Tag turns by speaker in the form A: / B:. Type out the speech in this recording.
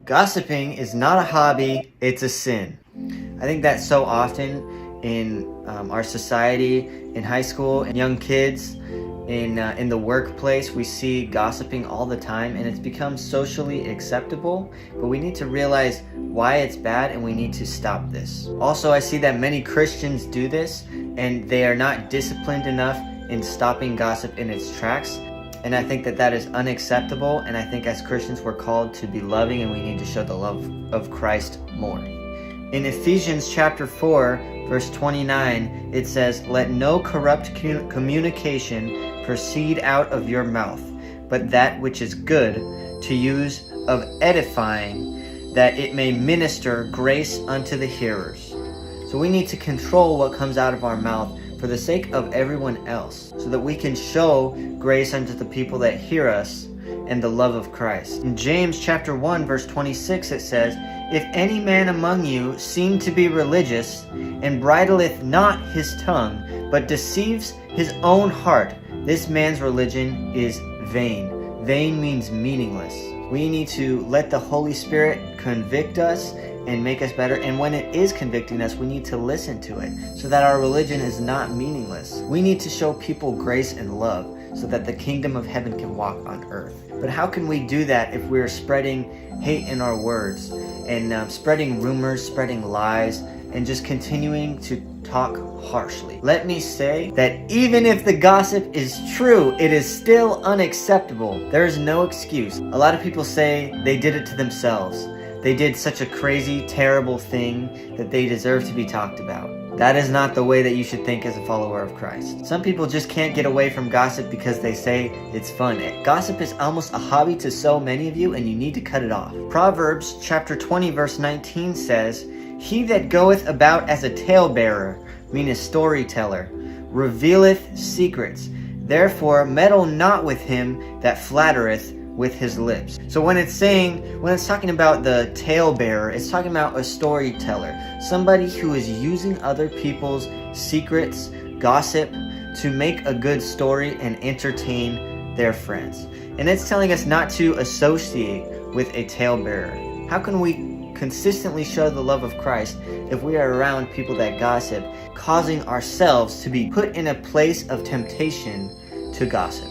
A: Gossiping is not a hobby, it's a sin. I think that so often in our society, in high school, and young kids, in the workplace, we see gossiping all the time, and it's become socially acceptable, but we need to realize why it's bad and we need to stop this. Also, I see that many Christians do this and they are not disciplined enough in stopping gossip in its tracks. And I think that that is unacceptable, and I think as Christians we're called to be loving, and we need to show the love of Christ more. In Ephesians chapter 4, verse 29, it says, "Let no corrupt communication proceed out of your mouth, but that which is good, to use of edifying, that it may minister grace unto the hearers." So we need to control what comes out of our mouth for the sake of everyone else, so that we can show grace unto the people that hear us and the love of Christ. In James chapter 1 verse 26 it says, "If any man among you seem to be religious, and bridleth not his tongue, but deceives his own heart, this man's religion is vain." Vain means meaningless. We need to let the Holy Spirit convict us and make us better, and when it is convicting us, we need to listen to it so that our religion is not meaningless. We need to show people grace and love so that the kingdom of heaven can walk on earth. But how can we do that if we're spreading hate in our words and spreading rumors, spreading lies, and just continuing to talk harshly? Let me say that even if the gossip is true, it is still unacceptable. There is no excuse. A lot of people say they did it to themselves. They did such a crazy, terrible thing that they deserve to be talked about. That is not the way that you should think as a follower of Christ. Some people just can't get away from gossip because they say it's fun. Gossip is almost a hobby to so many of you, and you need to cut it off. Proverbs chapter 20 verse 19 says, "He that goeth about as a talebearer," meaning a storyteller, "revealeth secrets. Therefore meddle not with him that flattereth with his lips." So when it's talking about the talebearer, it's talking about a storyteller, somebody who is using other people's secrets, gossip, to make a good story and entertain their friends. And it's telling us not to associate with a talebearer. How can we consistently show the love of Christ if we are around people that gossip, causing ourselves to be put in a place of temptation to gossip?